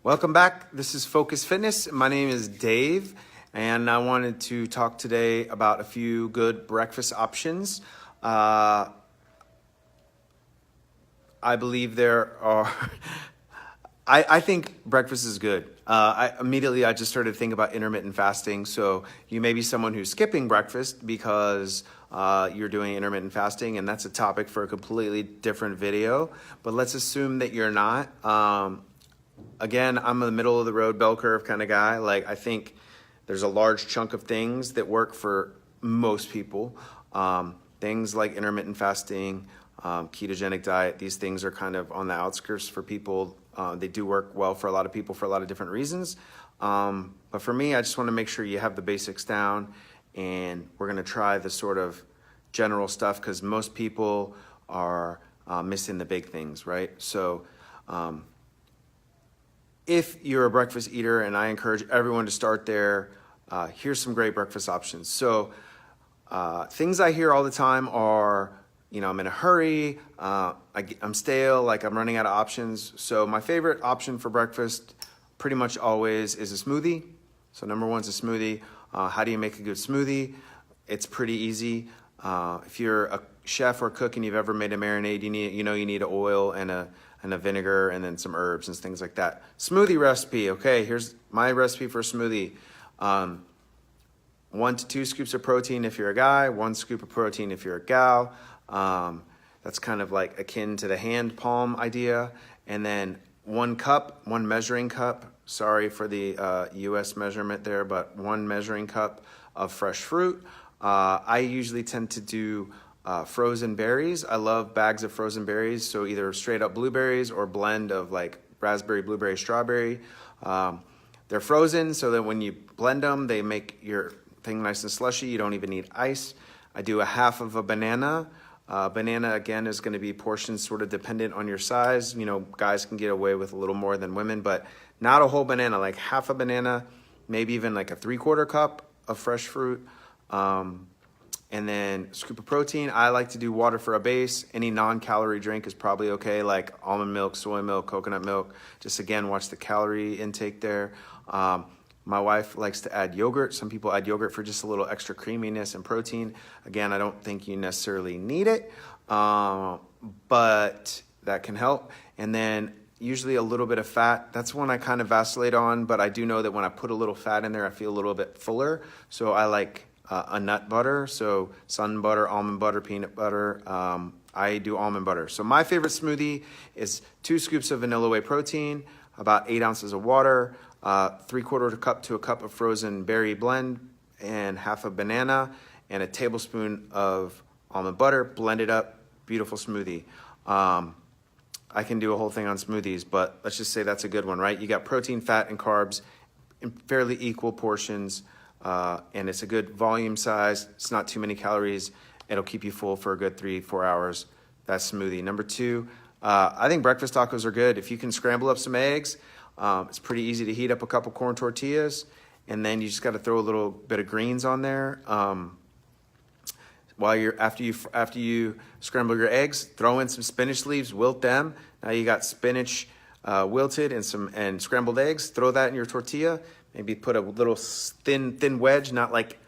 Welcome back. This is Focus Fitness. My name is Dave, and I wanted to talk today about a few good breakfast options. I believe there are. I think breakfast is good. I just started thinking about intermittent fasting. So you may be someone who's skipping breakfast because you're doing intermittent fasting, and that's a topic for a completely different video. But let's assume that you're not. Again, I'm a middle of the road bell curve kind of guy. Like, I think there's a large chunk of things that work for most people. Things like intermittent fasting, ketogenic diet, these things are kind of on the outskirts for people. They do work well for a lot of people for a lot of different reasons. But for me, I just want to make sure you have the basics down, and we're going to try the sort of general stuff because most people are missing the big things, right? So if you're a breakfast eater, and I encourage everyone to start there, here's some great breakfast options. So things I hear all the time are, I'm in a hurry, I'm stale, like I'm running out of options. So my favorite option for breakfast pretty much always is a smoothie. So number one is a smoothie. How do you make a good smoothie? It's pretty easy. If you're a chef or cook and you've ever made a marinade, you need an oil and a vinegar and then some herbs and things like that. Smoothie recipe. Okay, here's my recipe for a smoothie. 1 to 2 scoops of protein if you're a guy, 1 scoop of protein if you're a gal. That's kind of like akin to the hand palm idea. And then 1 measuring cup. Sorry for the US measurement there, but 1 measuring cup of fresh fruit. I usually tend to do frozen berries. I love bags of frozen berries. So either straight up blueberries or blend of like raspberry, blueberry, strawberry. They're frozen so that when you blend them, they make your thing nice and slushy. You don't even need ice. I do a half of a banana. Banana, again, is going to be portions sort of dependent on your size. Guys can get away with a little more than women, but not a whole banana, like half a banana, maybe even like a 3/4 cup of fresh fruit. And then a scoop of protein. I like to do water for a base. Any non-calorie drink is probably okay, like almond milk, soy milk, coconut milk. Just again, watch the calorie intake there. My wife likes to add yogurt. Some people add yogurt for just a little extra creaminess and protein. Again, I don't think you necessarily need it, but that can help. And then usually a little bit of fat. That's one I kind of vacillate on, but I do know that when I put a little fat in there, I feel a little bit fuller. So I like a nut butter, so sun butter, almond butter, peanut butter. I do almond butter. So my favorite smoothie is 2 scoops of vanilla whey protein, about 8 ounces of water, 3/4 cup to a cup of frozen berry blend, and half a banana, and a tablespoon of almond butter. Blend it up, beautiful smoothie. I can do a whole thing on smoothies, but let's just say that's a good one, right? You got protein, fat, and carbs in fairly equal portions. And it's a good volume size. It's not too many calories. It'll keep you full for a good 3-4 hours. That's smoothie. Number 2, I think breakfast tacos are good. If you can scramble up some eggs, it's pretty easy to heat up a couple corn tortillas, and then you just got to throw a little bit of greens on there. After you scramble your eggs, throw in some spinach leaves, wilt them. Now you got spinach wilted and scrambled eggs. Throw that in your tortilla. Maybe put a little thin wedge, not like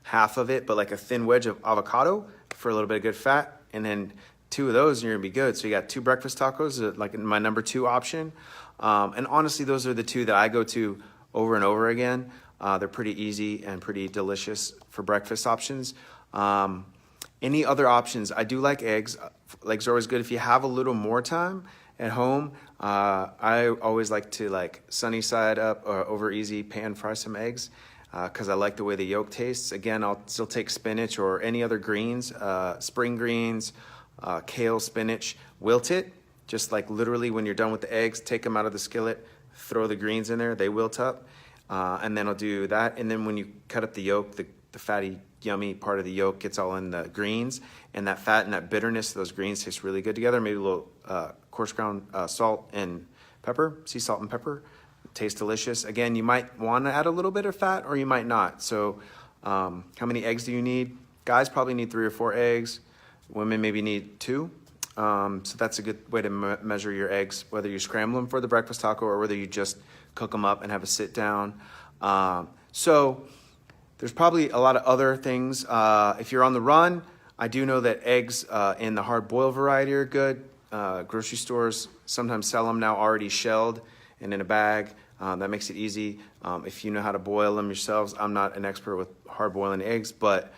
half of it, but like a thin wedge of avocado for a little bit of good fat. And then 2 of those, and you're gonna be good. So you got 2 breakfast tacos, like my number 2 option. And honestly, those are the 2 that I go to over and over again. They're pretty easy and pretty delicious for breakfast options. Any other options? I do like eggs. Eggs are always good if you have a little more time at home. I always like to sunny side up or over easy pan fry some eggs because I like the way the yolk tastes. Again, I'll still take spinach or any other greens, spring greens, kale, spinach, wilt it. Just like literally when you're done with the eggs, take them out of the skillet, throw the greens in there, they wilt up. And then I'll do that. And then when you cut up the yolk, the fatty, yummy part of the yolk gets all in the greens, and that fat and that bitterness of those greens taste really good together. Maybe a little coarse ground salt and pepper, sea salt and pepper. Tastes delicious. Again, you might want to add a little bit of fat or you might not. So how many eggs do you need? Guys probably need 3 or 4 eggs. Women maybe need 2. So that's a good way to measure your eggs, whether you scramble them for the breakfast taco or whether you just cook them up and have a sit down. So there's probably a lot of other things. If you're on the run, I do know that eggs in the hard boiled variety are good. Grocery stores sometimes sell them now already shelled and in a bag. That makes it easy. If you know how to boil them yourselves, I'm not an expert with hard boiling eggs, but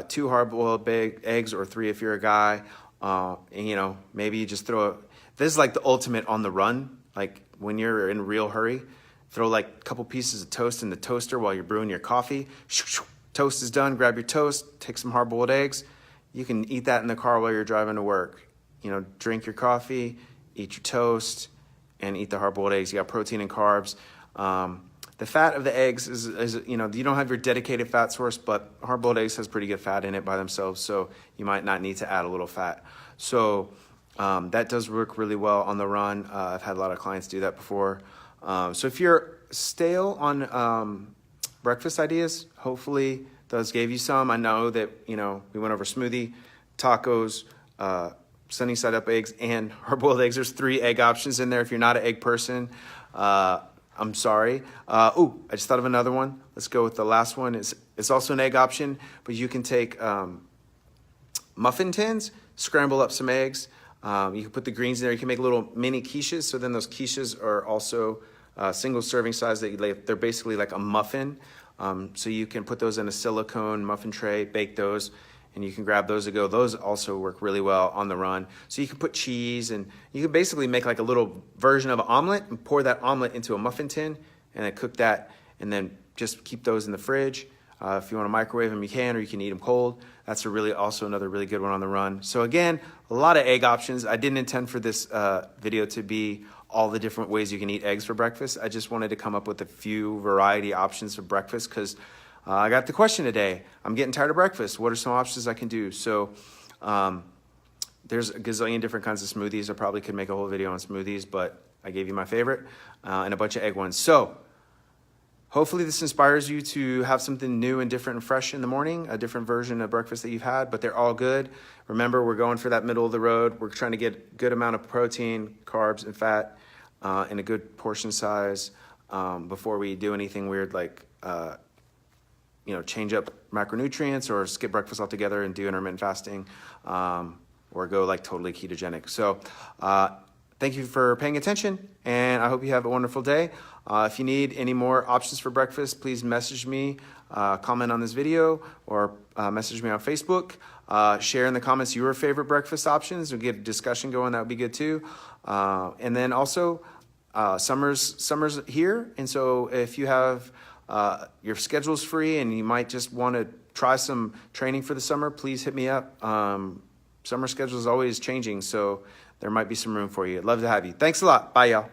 2 hard boiled eggs or 3 if you're a guy. And, maybe you just this is like the ultimate on the run. Like when you're in a real hurry, throw like a couple pieces of toast in the toaster while you're brewing your coffee. Toast is done, grab your toast, take some hard boiled eggs. You can eat that in the car while you're driving to work. Drink your coffee, eat your toast, and eat the hard-boiled eggs. You got protein and carbs. The fat of the eggs is you don't have your dedicated fat source, but hard-boiled eggs has pretty good fat in it by themselves, so you might not need to add a little fat. So that does work really well on the run. I've had a lot of clients do that before. So if you're stale on breakfast ideas, hopefully those gave you some. I know that, we went over smoothie, tacos, sunny side up eggs, and hard-boiled eggs. There's 3 egg options in there. If you're not an egg person, I'm sorry. I just thought of another one. Let's go with the last one. It's also an egg option, but you can take muffin tins, scramble up some eggs. You can put the greens in there. You can make little mini quiches. So then those quiches are also single serving size. They're basically like a muffin. So you can put those in a silicone muffin tray, bake those, and you can grab those to go. Those also work really well on the run. So you can put cheese, and you can basically make like a little version of an omelet and pour that omelet into a muffin tin and then cook that, and then just keep those in the fridge. If you want to microwave them, you can, or you can eat them cold. That's also another really good one on the run. So again, a lot of egg options. I didn't intend for this video to be all the different ways you can eat eggs for breakfast. I just wanted to come up with a few variety options for breakfast because I got the question today. I'm getting tired of breakfast. What are some options I can do? So there's a gazillion different kinds of smoothies. I probably could make a whole video on smoothies, but I gave you my favorite and a bunch of egg ones. So hopefully this inspires you to have something new and different and fresh in the morning, a different version of breakfast that you've had, but they're all good. Remember, we're going for that middle of the road. We're trying to get a good amount of protein, carbs, and fat in a good portion size before we do anything weird like change up macronutrients or skip breakfast altogether and do intermittent fasting or go like totally ketogenic. So thank you for paying attention, and I hope you have a wonderful day. If you need any more options for breakfast, please message me, comment on this video, or message me on Facebook. Share in the comments your favorite breakfast options. We'll get a discussion going. That would be good too. And then also, summer's here, and so if you have your schedule's free and you might just want to try some training for the summer, please hit me up. Summer schedule is always changing, so there might be some room for you. I'd love to have you. Thanks a lot. Bye, y'all.